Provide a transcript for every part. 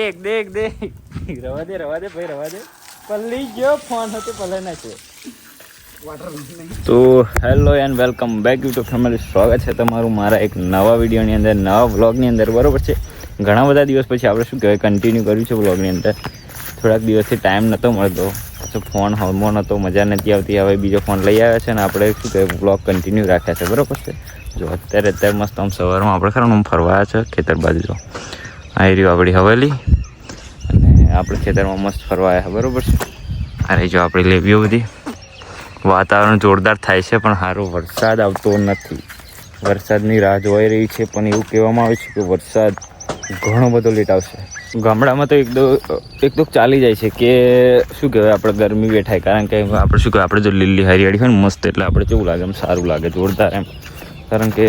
દેખ રવા દે ભાઈ રવા દે પલ્લી ગયો ફોન હતો પલ્લે ના છે. તો hello and welcome back YouTube family, સ્વાગત છે તમારું મારા એક નવા વિડીયોની અંદર, નવા વ્લોગની અંદર. બરોબર છે, ઘણા બધા દિવસ પછી આપણે શું કહેવાય કન્ટિન્યુ કર્યું છે વ્લોગની અંદર. થોડાક દિવસથી ટાઈમ નહોતો મળતો, પછી ફોન હમો નહોતો, મજા નથી આવતી. હવે બીજો ફોન લઈ આવ્યા છે ને આપણે શું કહેવાય વ્લોગ કન્ટિન્યુ રાખ્યા છે. બરોબર છે, જો અત્યારે મસ્ત આમ સવારમાં આપણે ખરા ફરવા આવ્યા છે ખેતર બાજુ. જો આવી રહ્યું આપણી હવેલી અને આપણે ખેતરમાં મસ્ત ફરવા આવ્યા. બરોબર છે, આ રહી જો આપણી લેવીઓ બધી. વાતાવરણ જોરદાર થાય છે પણ સારો વરસાદ આવતો નથી. વરસાદની રાહ જોવાઈ રહી છે પણ એવું કહેવામાં આવે છે કે વરસાદ ઘણો બધો લેટ આવશે. ગામડામાં તો એકદમ ચાલી જાય છે કે શું કહેવાય આપણે ગરમી બેઠાય, કારણ કે આપણે શું કહેવાય આપણે જો લીલી હરિયાળી હોય ને મસ્ત, એટલે આપણે કેવું લાગે એમ સારું લાગે જોરદાર એમ. કારણ કે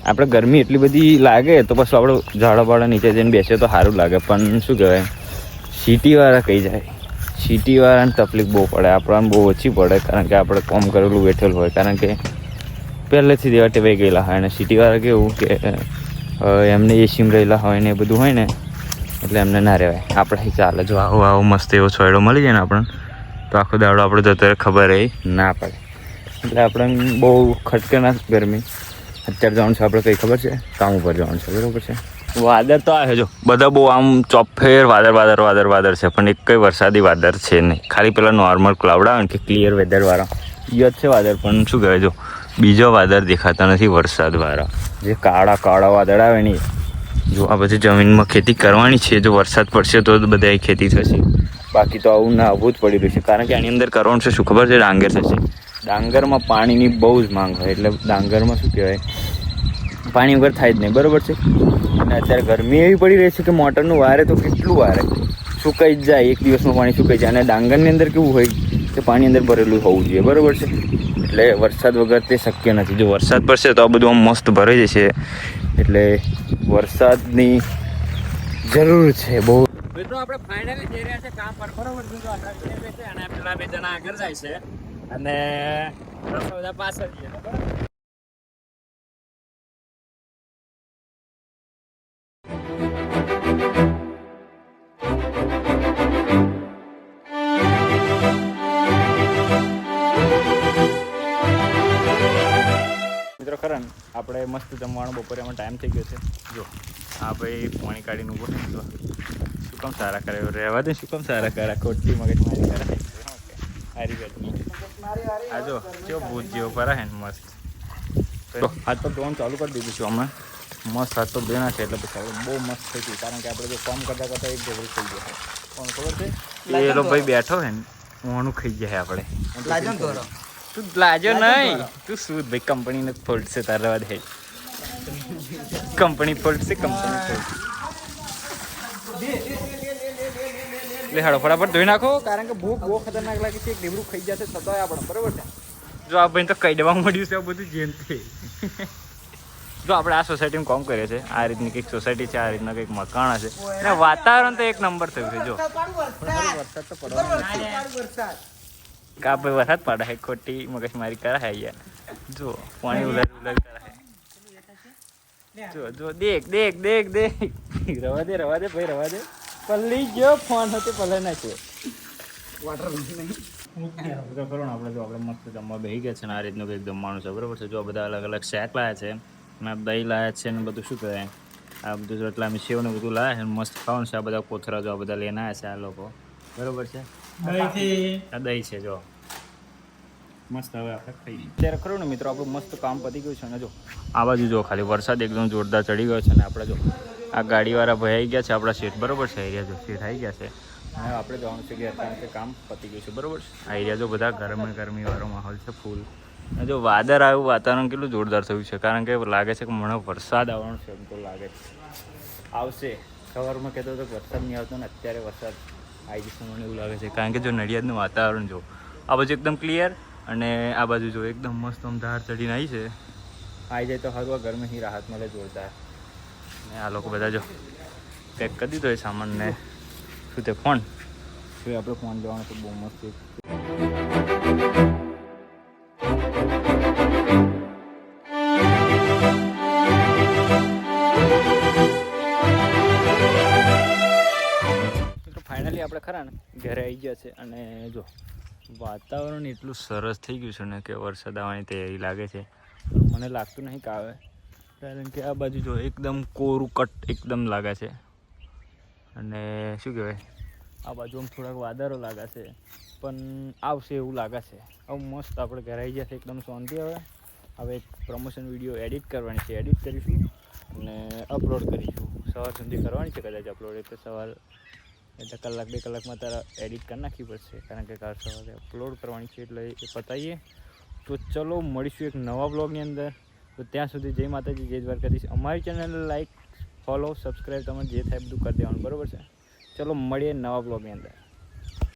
આપણે ગરમી એટલી બધી લાગે તો પછી આપણે ઝાડા નીચે જઈને બેસીએ તો સારું લાગે. પણ શું કહેવાય સિટીવાળા કહી જાય, સિટીવાળાને તકલીફ બહુ પડે, આપણને બહુ ઓછી પડે, કારણ કે આપણે કોમ કરેલું બેઠેલું હોય, કારણ કે પહેલેથી દેવા ટેવાઈ ગયેલા હોય. અને સિટીવાળા કેવું કે એમને એસીમાં રહેલા હોય ને એ બધું હોય ને, એટલે એમને ના રહેવાય. આપણે ચાલે, જો આવો મસ્ત એવો છોયડો મળી જાય ને આપણને તો આખો દાડો આપણે જતો રહે ખબર ના પડે. એટલે આપણને બહુ ખટકે ના ગરમી. અત્યારે જવાનું છે આપણે કંઈ ખબર છે, કામ ઉપર જવાનું છે. બરાબર છે, વાદળ તો આવે જો બધા બહુ આમ ચોફેર વાદળ છે, પણ એક કંઈ વરસાદી વાદળ છે નહીં. ખાલી પેલા નોર્મલ ક્લાઉડ આવે ને કે ક્લિયર વેધરવાળા એ જ છે વાદળ. પણ શું કહેવાય જો બીજો વાદળ દેખાતા નથી વરસાદવાળા, જે કાળા વાદળ આવે ને. જો આ બધી જમીનમાં ખેતી કરવાની છે, જો વરસાદ પડશે તો બધા ખેતી થશે, બાકી તો આવું જ પડી રહ્યું છે. કારણ કે આની અંદર કરવાનું છે શું ખબર છે, ડાંગર થશે. ડાંગરમાં પાણીની બહુ જ માંગ હોય, એટલે ડાંગરમાં શું કહેવાય પાણી વગર થાય જ નહીં. બરાબર છે, અને અત્યારે ગરમી એવી પડી રહી છે કે મોટરનું વારે તો કેટલું વારે સુકાઈ જ જાય, એક દિવસમાં પાણી સુકાઈ જાય. અને ડાંગરની અંદર કેવું હોય કે પાણી અંદર ભરેલું હોવું જોઈએ. બરાબર છે, એટલે વરસાદ વગર તે શક્ય નથી. જો વરસાદ પડશે તો આ બધું આમ મસ્ત ભરાઈ જશે, એટલે વરસાદની જરૂર છે બહુ. મિત્રો આપણે ફાઇનલી જઈ રહ્યા છે કામ પર. બરોબર છે, અને પેલા બે જણા આગળ જાય છે અને બધા પાછળ જઈએ. મિત્રો ખરા ને આપણે મસ્ત જમવાનું બપોરે એમાં ટાઈમ થઈ ગયો છે. જો હા ભાઈ પાણી કાઢીને ઉભો છે. જો શું કામ સારા કરે, રહેવા દે, શું કામ સારા કરે, ખોટી મગજમારી કરે. હારી ગઈ આ જો કેવો ભૂત જેવો કરે ને મસ્ત. તો હાથ પગ ધોવાનું ચાલુ કરી દીધું છું હમણાં. મસ્ત હાથ પગ ધોઈ નાખે એટલે પછી બહુ મસ્ત થઈ ગયું. કારણ કે આપણે જો કામ કરતા એક ઢેબરી થઈ ગયો. કોણ ખબર છે, પેલો ભાઈ બેઠો હોય ને ઓનું ખાઈ જાય આપણે. તું લાજો નહીં, તું શું ભાઈ કંપનીને ફોલ્ટ છે તારા દે. કંપની ફોલ્ટ છે, કંપની ફોલ્ટ. એટલે હાડો ફટાફટ ધોઈ નાખો, કારણ કે ભૂખ બહુ ખતરનાક લાગે છે. એક ઢેબરું ખાઈ જશે છતાં આપણે. બરોબર છે, જો આ ભાઈ તો કહી દેવા મળ્યું છે આ બધું જેનથી. જો આપણે આ સોસાયટીમાં કામ કરીએ છીએ, આ રીતની કંઈક સોસાયટી છે, આ રીતના કંઈક મકાન છે, અને વાતાવરણ તો એક નંબર થયું છે. જો વરસાદ તો પડવાનો નથી. કા ભાઈ વરસાદ પડે છે, ખોટી મગજમારી કરે છે યાર. જો પાણી ઉલાર કરે છે. જો દેખ રવા દે ભાઈ રવા દે પલ્લી ગયો ફોન હતો પલ્લે ના છે. આપણે જો આપણે મસ્ત જમવા બેસી ગયા છે ને આ રીતનું કંઈક જમવાનું છે. બરોબર છે, જો બધા અલગ અલગ શાક લાયા છે, અને દહીં લાયા છે ને બધું શું કહેવાય આ બધું એટલા અમે સેવ ને બધું લાયા છે. મસ્ત ખાવાનું છે. આ બધા કોથરા જો આ બધા લઈને આવ્યા છે આ લોકો. બરોબર છે, આ દહીં છે જો મસ્ત. હવે આપણે ખાઈ ત્યારે ખરું ને મિત્રો આપણું મસ્ત કામ પતી ગયું છે. અને જો આ બાજુ જો ખાલી વરસાદ એકદમ જોરદાર ચડી ગયો છે. અને આપણે જો આ ગાડીવાળા ભાઈ આવી ગયા છે આપણા સીટ. બરોબર છે, એરિયા જો સીટ આવી ગયા છે. અને આપણે જવાનું છે ઘેર, કારણ કે કામ પતી ગયું છે. બરોબર છે, આ એરિયા જો બધા ગરમીવાળો માહોલ છે ફૂલ. અને જો વાદળ આવ્યું, વાતાવરણ કેટલું જોરદાર થયું છે, કારણ કે લાગે છે કે મને વરસાદ આવવાનો છે. એમ તો લાગે છે આવશે. સવારમાં કહેતો હતો કે વરસાદ નહીં આવતો ને અત્યારે વરસાદ આવી જશે મને એવું લાગે છે. કારણ કે જો નડિયાદનું વાતાવરણ જો આ બાજુ એકદમ ક્લિયર, અને આ બાજુ જો એકદમ મસ્ત આમ ધાર ચડીને આવી છે. આવી જાય તો સારું, આ ગરમીથી રાહત મળે જોરદાર. ને આ લોકો બધા જો પેક કરી દીધો એ સામાનને. શું તે ફોન આપણે ફોન લેવાનો તો બહુ મસ્ત છે. ફાઇનલી આપણે ખરા ને ઘરે આવી ગયા છે અને જો વાતાવરણ એટલું સરસ થઈ ગયું છે ને કે વરસાદ આવવાની તૈયારી લાગે છે. મને લાગતું નહીં કે આવે, કારણ કે આ બાજુ જો એકદમ કોરું કટ એકદમ લાગે છે અને શું કહેવાય આ બાજુ આમ થોડાક વાદળો લાગે છે પણ આવશે એવું લાગે છે. હવે મસ્ત આપણે ઘરે આવી ગયા છે એકદમ શાંતિ. હવે પ્રમોશન વિડીયો એડિટ કરવાની છે, એડિટ કરીશું અને અપલોડ કરીશું. સવાર સુધી કરવાની છે કદાચ અપલોડ, એટલે સવાર એટલે કલાક 2 કલાકમાં તારા એડિટ કરી નાખવી પડશે, કારણ કે કાલ સવારે અપલોડ કરવાની છે. એટલે એ પતાવીએ તો ચલો મળીશું એક નવા બ્લોગની અંદર. તો ત્યાં સુધી જય માતાજી, જય દ્વારકાધીશ. અમારી ચેનલને લાઈક, ફોલો, સબસ્ક્રાઈબ તમારે જે થાય બધું કરી દેવાનું, બરાબર છે? ચલો મળીએ નવા બ્લોગની અંદર.